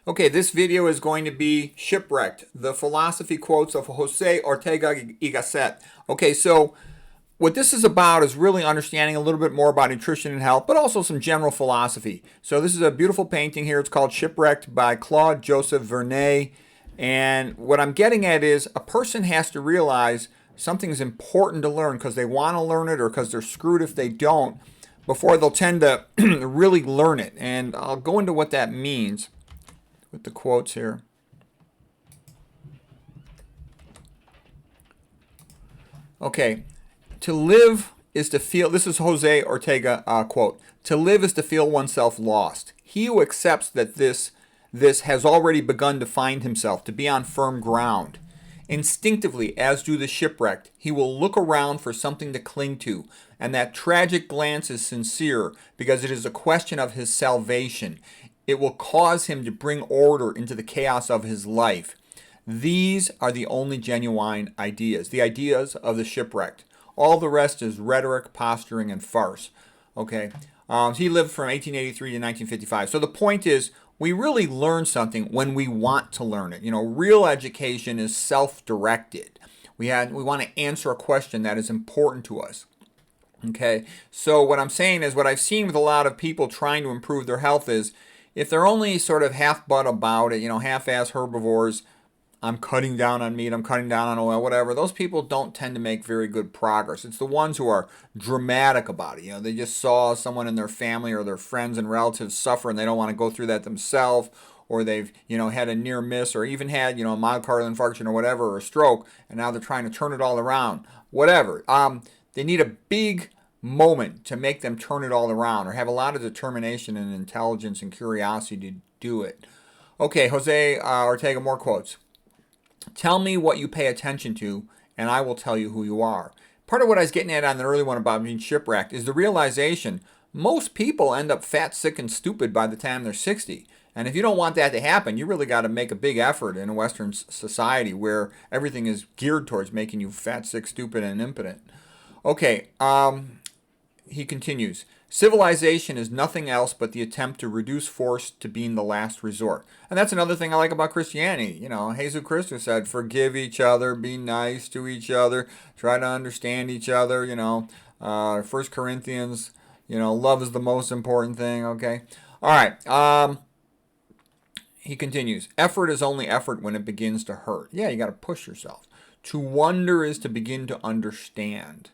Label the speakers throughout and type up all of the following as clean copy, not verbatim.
Speaker 1: Okay, this video is going to be Shipwrecked, the philosophy quotes of Jose Ortega y Gasset. Okay, so what this is about is really understanding a little bit more about nutrition and health, but also some general philosophy. So this is a beautiful painting here. It's called Shipwrecked by Claude Joseph Vernet. And what I'm getting at is a person has to realize something's important to learn because they want to learn it or because they're screwed if they don't, before they'll tend to really learn it. And I'll go into what that means with the quotes here. Okay, to live is to feel, this is Jose Ortega quote, to live is to feel oneself lost. He who accepts that this has already begun to find himself, to be on firm ground. Instinctively, as do the shipwrecked, he will look around for something to cling to, and that tragic glance is sincere because it is a question of his salvation. It will cause him to bring order into the chaos of his life. These are the only genuine ideas, the ideas of the shipwrecked. All the rest is rhetoric, posturing, and farce. Okay, he lived from 1883 to 1955. So the point is, we really learn something when we want to learn it. You know, real education is self-directed. We want to answer a question that is important to us. Okay, so what I'm saying is, what I've seen with a lot of people trying to improve their health is, if they're only sort of half-butt about it, you know, half-ass herbivores, I'm cutting down on meat, I'm cutting down on oil, whatever, those people don't tend to make very good progress. It's the ones who are dramatic about it. You know, they just saw someone in their family or their friends and relatives suffer and they don't want to go through that themselves, or they've, you know, had a near miss or even had, you know, a myocardial infarction or whatever, or a stroke, and now they're trying to turn it all around. Whatever. They need a big moment to make them turn it all around, or have a lot of determination and intelligence and curiosity to do it. Okay, Jose Ortega, more quotes. Tell me what you pay attention to, and I will tell you who you are. Part of what I was getting at on the early one about being shipwrecked is the realization most people end up fat, sick, and stupid by the time they're 60. And if you don't want that to happen, you really got to make a big effort in a Western society where everything is geared towards making you fat, sick, stupid, and impotent. Okay, he continues. Civilization is nothing else but the attempt to reduce force to being the last resort. And that's another thing I like about Christianity. You know, Jesus Christus said, forgive each other, be nice to each other, try to understand each other, you know. 1 Corinthians, you know, love is the most important thing, okay? All right, he continues. Effort is only effort when it begins to hurt. Yeah, you got to push yourself. To wonder is to begin to understand.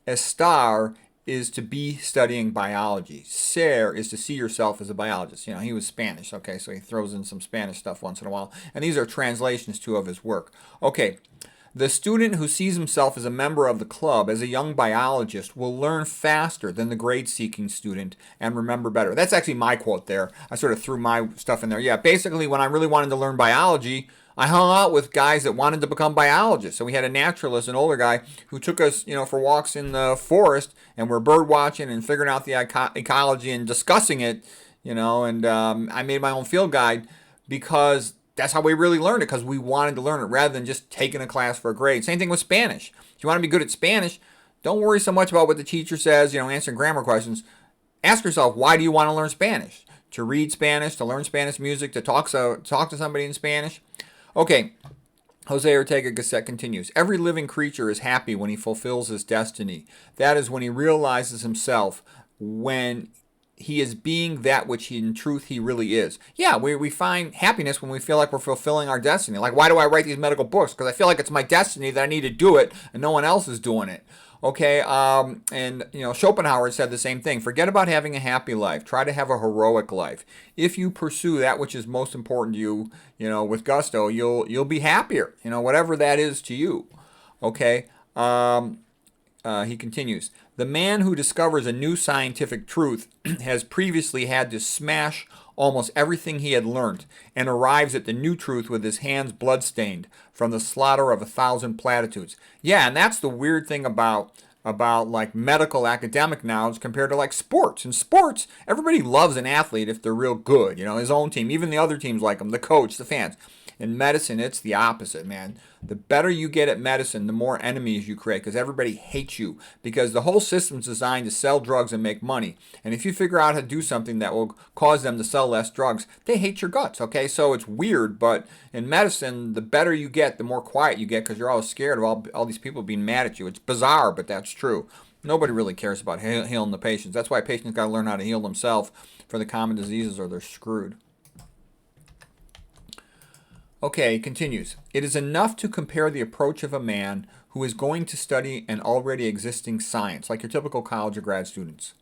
Speaker 1: Estar is to be studying biology. Ser is to see yourself as a biologist. You know, he was Spanish, okay, so he throws in some Spanish stuff once in a while. And these are translations, too, of his work. Okay, the student who sees himself as a member of the club, as a young biologist, will learn faster than the grade-seeking student and remember better. That's actually my quote there. I sort of threw my stuff in there. Yeah, basically, when I really wanted to learn biology, I hung out with guys that wanted to become biologists. So we had a naturalist, an older guy, who took us, you know, for walks in the forest, and we're bird watching and figuring out the ecology and discussing it, you know. And I made my own field guide because that's how we really learned it, because we wanted to learn it rather than just taking a class for a grade. Same thing with Spanish. If you want to be good at Spanish, don't worry so much about what the teacher says, you know, answering grammar questions. Ask yourself, why do you want to learn Spanish? To read Spanish, to learn Spanish music, to talk to somebody in Spanish? Okay, Jose Ortega Gasset continues. Every living creature is happy when he fulfills his destiny. That is when he realizes himself, when he is being that which in truth he really is. Yeah, we find happiness when we feel like we're fulfilling our destiny. Like, why do I write these medical books? Because I feel like it's my destiny that I need to do it, and no one else is doing it. Okay, and you know, Schopenhauer said the same thing. Forget about having a happy life. Try to have a heroic life. If you pursue that which is most important to you, you know, with gusto, you'll be happier. You know, whatever that is to you. Okay. He continues. The man who discovers a new scientific truth has previously had to smash almost everything he had learnt, and arrives at the new truth with his hands bloodstained from the slaughter of 1,000 platitudes. Yeah, and that's the weird thing about like medical academic knowledge compared to like sports. In sports, everybody loves an athlete if they're real good. You know, his own team, even the other teams like him, the coach, the fans. In medicine, it's the opposite, man. The better you get at medicine, the more enemies you create because everybody hates you because the whole system's designed to sell drugs and make money. And if you figure out how to do something that will cause them to sell less drugs, they hate your guts, okay? So it's weird, but in medicine, the better you get, the more quiet you get because you're always scared of all these people being mad at you. It's bizarre, but that's true. Nobody really cares about healing the patients. That's why patients got to learn how to heal themselves for the common diseases or they're screwed. Okay, continues. It is enough to compare the approach of a man who is going to study an already existing science, like your typical college or grad students,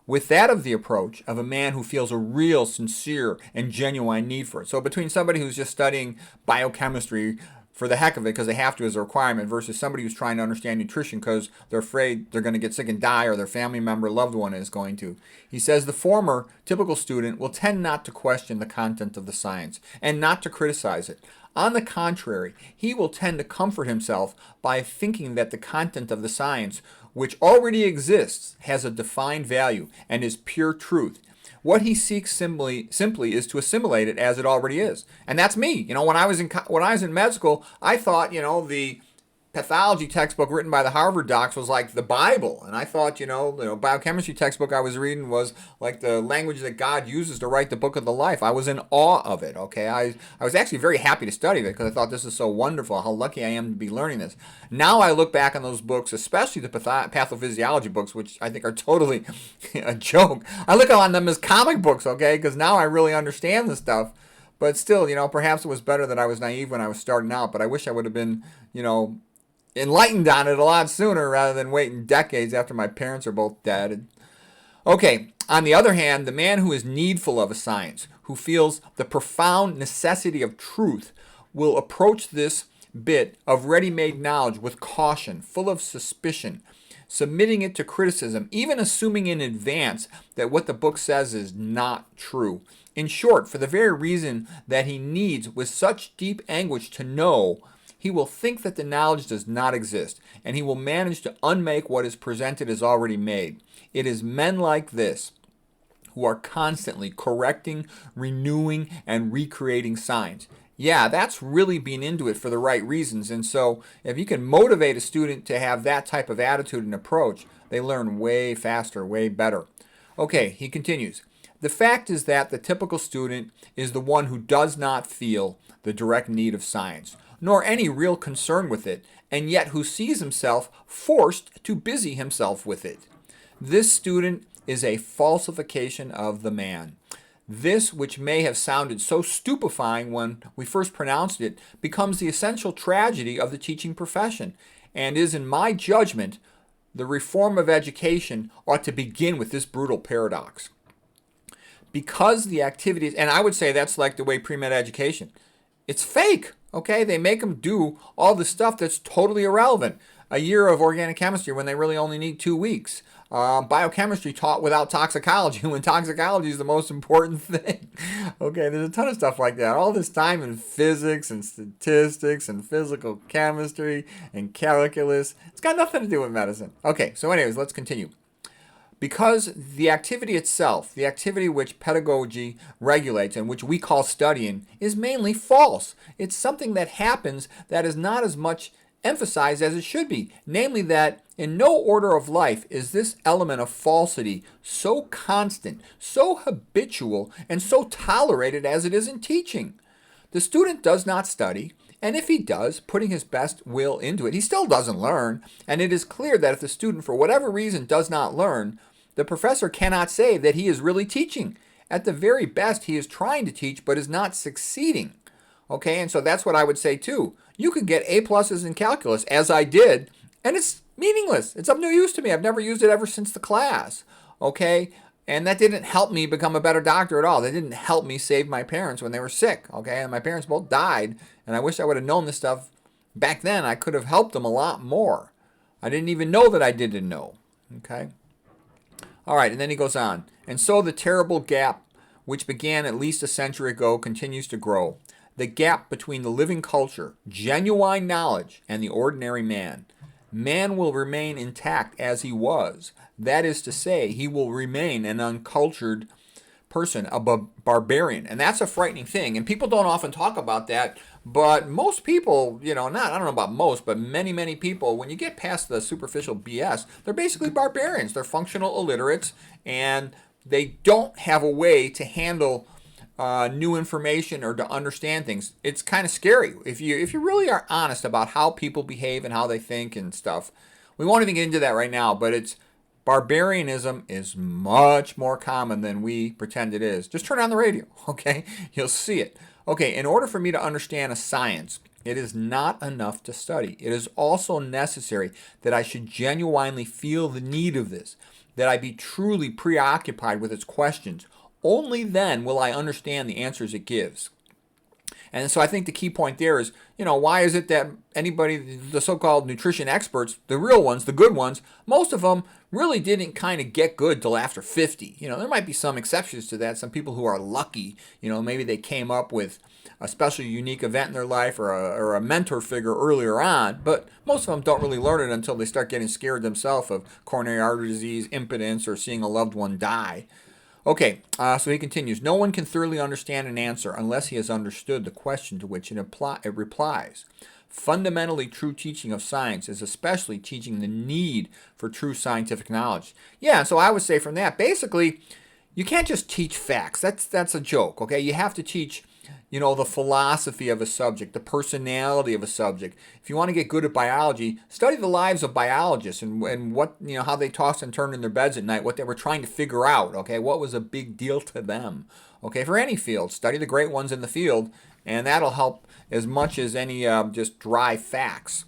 Speaker 1: with that of the approach of a man who feels a real, sincere, and genuine need for it. So between somebody who's just studying biochemistry for the heck of it because they have to as a requirement versus somebody who's trying to understand nutrition because they're afraid they're going to get sick and die or their family member, loved one is going to. He says the former, typical student, will tend not to question the content of the science and not to criticize it. On the contrary, he will tend to comfort himself by thinking that the content of the science, which already exists, has a defined value and is pure truth. What he seeks simply is to assimilate it as it already is, and that's me. You know, when I was in med school, I thought the pathology textbook written by the Harvard docs was like the Bible, and I thought the biochemistry textbook I was reading was like the language that God uses to write the book of the life. I was in awe of it. Okay, I was actually very happy to study it because I thought this is so wonderful. How lucky I am to be learning this. Now I look back on those books, especially the pathophysiology books, which I think are totally a joke. I look on them as comic books, okay, because now I really understand the stuff. But still, perhaps it was better that I was naive when I was starting out. But I wish I would have been, enlightened on it a lot sooner rather than waiting decades after my parents are both dead. Okay, on the other hand, the man who is needful of a science, who feels the profound necessity of truth, will approach this bit of ready-made knowledge with caution, full of suspicion, submitting it to criticism, even assuming in advance that what the book says is not true. In short, for the very reason that he needs with such deep anguish to know, he will think that the knowledge does not exist, and he will manage to unmake what is presented as already made. It is men like this who are constantly correcting, renewing, and recreating science. Yeah, that's really being into it for the right reasons, and so if you can motivate a student to have that type of attitude and approach, they learn way faster, way better. Okay, he continues. The fact is that the typical student is the one who does not feel the direct need of science, nor any real concern with it, and yet who sees himself forced to busy himself with it. This student is a falsification of the man. This, which may have sounded so stupefying when we first pronounced it, becomes the essential tragedy of the teaching profession, and is, in my judgment, the reform of education ought to begin with this brutal paradox. Because the activities, and I would say that's like the way pre-med education, it's fake. Okay, they make them do all the stuff that's totally irrelevant. A year of organic chemistry when they really only need 2 weeks. Biochemistry taught without toxicology when toxicology is the most important thing. Okay, there's a ton of stuff like that. All this time in physics and statistics and physical chemistry and calculus. It's got nothing to do with medicine. Okay, so anyways, let's continue. Because the activity itself, the activity which pedagogy regulates and which we call studying, is mainly false. It's something that happens that is not as much emphasized as it should be. Namely that in no order of life is this element of falsity so constant, so habitual, and so tolerated as it is in teaching. The student does not study, and if he does, putting his best will into it, he still doesn't learn. And it is clear that if the student, for whatever reason, does not learn, the professor cannot say that he is really teaching. At the very best, he is trying to teach, but is not succeeding. Okay, and so that's what I would say too. You could get A pluses in calculus, as I did, and it's meaningless. It's of no use to me. I've never used it ever since the class. Okay, and that didn't help me become a better doctor at all. That didn't help me save my parents when they were sick. Okay, and my parents both died, and I wish I would have known this stuff back then. I could have helped them a lot more. I didn't even know that I didn't know. Okay. All right, and then he goes on. And so the terrible gap, which began at least a century ago, continues to grow. The gap between the living culture, genuine knowledge, and the ordinary man. Man will remain intact as he was. That is to say, he will remain an uncultured person, a barbarian. And that's a frightening thing. And people don't often talk about that. But most people, I don't know about most, but many, many people, when you get past the superficial BS, they're basically barbarians. They're functional illiterates, and they don't have a way to handle new information or to understand things. It's kind of scary if you really are honest about how people behave and how they think and stuff. We won't even get into that right now, but barbarianism is much more common than we pretend it is. Just turn on the radio, okay? You'll see it. Okay, in order for me to understand a science, it is not enough to study. It is also necessary that I should genuinely feel the need of this, that I be truly preoccupied with its questions. Only then will I understand the answers it gives. And so I think the key point there is, why is it that anybody, the so-called nutrition experts, the real ones, the good ones, most of them really didn't kind of get good till after 50. There might be some exceptions to that. Some people who are lucky, maybe they came up with a special unique event in their life or a mentor figure earlier on, but most of them don't really learn it until they start getting scared themselves of coronary artery disease, impotence, or seeing a loved one die. Okay, so he continues, no one can thoroughly understand an answer unless he has understood the question to which it replies. Fundamentally true teaching of science is especially teaching the need for true scientific knowledge. Yeah, so I would say from that, basically, you can't just teach facts. That's a joke, okay? You have to teach, the philosophy of a subject, the personality of a subject. If you want to get good at biology, study the lives of biologists and what, how they tossed and turned in their beds at night, what they were trying to figure out, okay? What was a big deal to them, okay? For any field, study the great ones in the field, and that'll help as much as any just dry facts.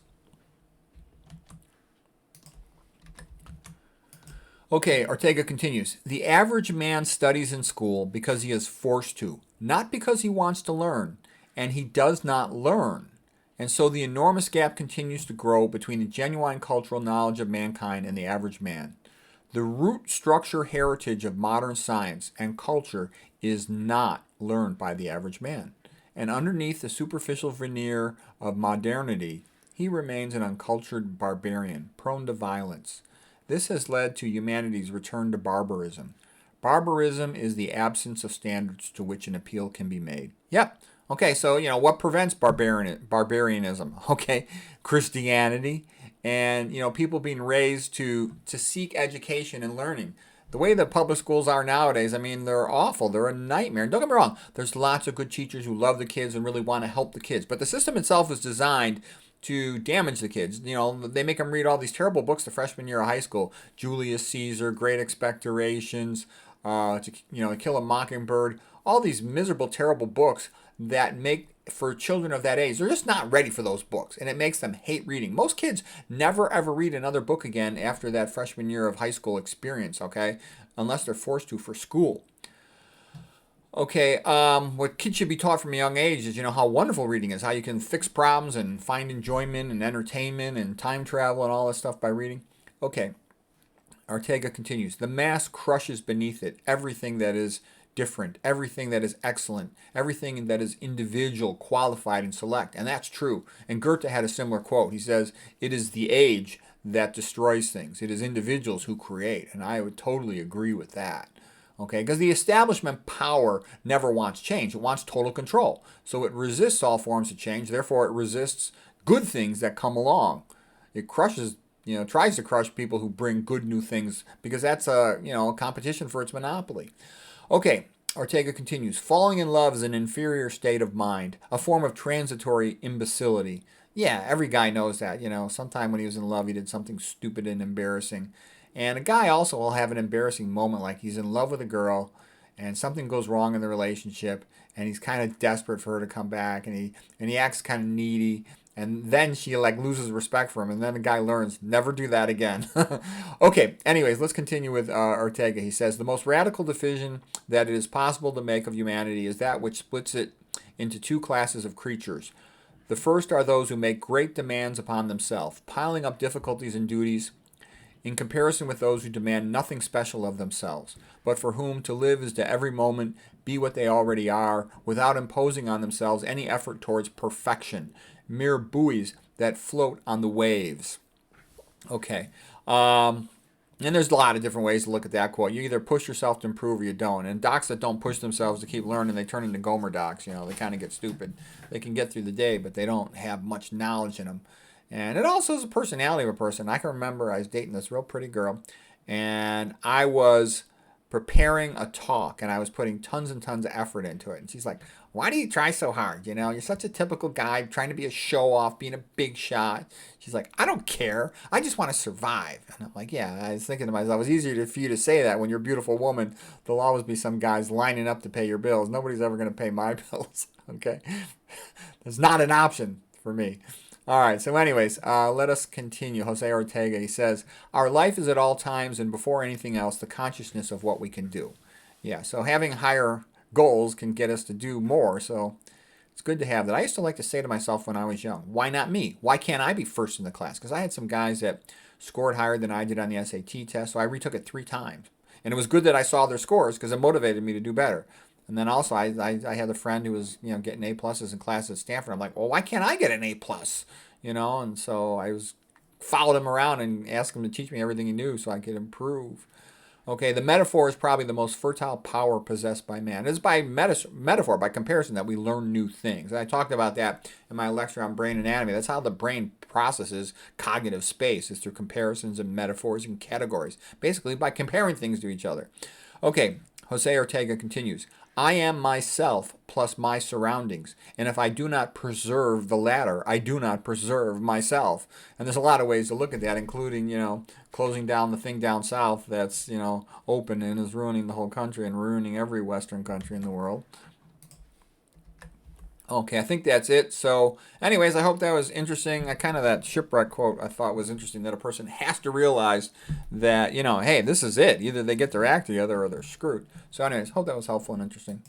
Speaker 1: Okay, Ortega continues. The average man studies in school because he is forced to, not because he wants to learn, and he does not learn. And so the enormous gap continues to grow between the genuine cultural knowledge of mankind and the average man. The root structure heritage of modern science and culture is not learned by the average man. And underneath the superficial veneer of modernity, he remains an uncultured barbarian, prone to violence. This has led to humanity's return to barbarism. Barbarism is the absence of standards to which an appeal can be made. Yep. Okay, so, what prevents barbarianism? Okay, Christianity and, people being raised to seek education and learning. The way the public schools are nowadays, they're awful. They're a nightmare. Don't get me wrong. There's lots of good teachers who love the kids and really want to help the kids. But the system itself is designed to damage the kids. They make them read all these terrible books the freshman year of high school. Julius Caesar, Great Expectorations, to Kill a Mockingbird. All these miserable, terrible books that make, for children of that age, they're just not ready for those books. And it makes them hate reading. Most kids never, ever read another book again after that freshman year of high school experience, okay? Unless they're forced to for school. Okay, what kids should be taught from a young age is, how wonderful reading is, how you can fix problems and find enjoyment and entertainment and time travel and all this stuff by reading. Okay, Ortega continues, the mass crushes beneath it everything that is different, everything that is excellent, everything that is individual, qualified, and select. And that's true. And Goethe had a similar quote. He says, it is the age that destroys things. It is individuals who create. And I would totally agree with that. Okay, because the establishment power never wants change. It wants total control. So it resists all forms of change. Therefore, it resists good things that come along. It crushes, tries to crush people who bring good new things because that's a competition for its monopoly. Okay, Ortega continues. Falling in love is an inferior state of mind, a form of transitory imbecility. Yeah, every guy knows that. Sometime when he was in love, he did something stupid and embarrassing. And a guy also will have an embarrassing moment, like he's in love with a girl and something goes wrong in the relationship and he's kind of desperate for her to come back and he acts kind of needy and then she loses respect for him and then the guy learns, never do that again. Okay, anyways, let's continue with Ortega. He says, the most radical division that it is possible to make of humanity is that which splits it into two classes of creatures. The first are those who make great demands upon themselves, piling up difficulties and duties in comparison with those who demand nothing special of themselves, but for whom to live is to every moment be what they already are, without imposing on themselves any effort towards perfection, mere buoys that float on the waves. Okay. And there's a lot of different ways to look at that quote. You either push yourself to improve or you don't. And docs that don't push themselves to keep learning, they turn into Gomer docs. You know, they kind of get stupid. They can get through the day, but they don't have much knowledge in them. And it also is a personality of a person. I can remember I was dating this real pretty girl, and I was preparing a talk, and I was putting tons and tons of effort into it. And she's like, "Why do you try so hard? You know, you're such a typical guy trying to be a show off, being a big shot." She's like, "I don't care. I just want to survive." And I'm like, "Yeah." I was thinking to myself, it's easier for you to say that when you're a beautiful woman. There'll always be some guys lining up to pay your bills. Nobody's ever going to pay my bills. Okay, there's not an option for me. All right, so anyways, let us continue. Jose Ortega, he says, "Our life is at all times and before anything else the consciousness of what we can do." Yeah, so having higher goals can get us to do more, so it's good to have that. I used to like to say to myself when I was young, why not me? Why can't I be first in the class? Because I had some guys that scored higher than I did on the SAT test, so I retook it 3 times. And it was good that I saw their scores because it motivated me to do better. And then also, I had a friend who was getting A pluses in class at Stanford. I'm like, well, why can't I get an A plus? And so I followed him around and asked him to teach me everything he knew so I could improve. Okay, the metaphor is probably the most fertile power possessed by man. It's by metaphor, by comparison, that we learn new things. And I talked about that in my lecture on brain anatomy. That's how the brain processes cognitive space, is through comparisons and metaphors and categories, basically by comparing things to each other. Okay, Jose Ortega continues, "I am myself plus my surroundings, and if I do not preserve the latter, I do not preserve myself." And there's a lot of ways to look at that, including, closing down the thing down south that's, open and is ruining the whole country and ruining every Western country in the world. Okay, I think that's it. So, anyways, I hope that was interesting. That shipwreck quote I thought was interesting, that a person has to realize that, hey, this is it. Either they get their act together or they're screwed. So, anyways, hope that was helpful and interesting.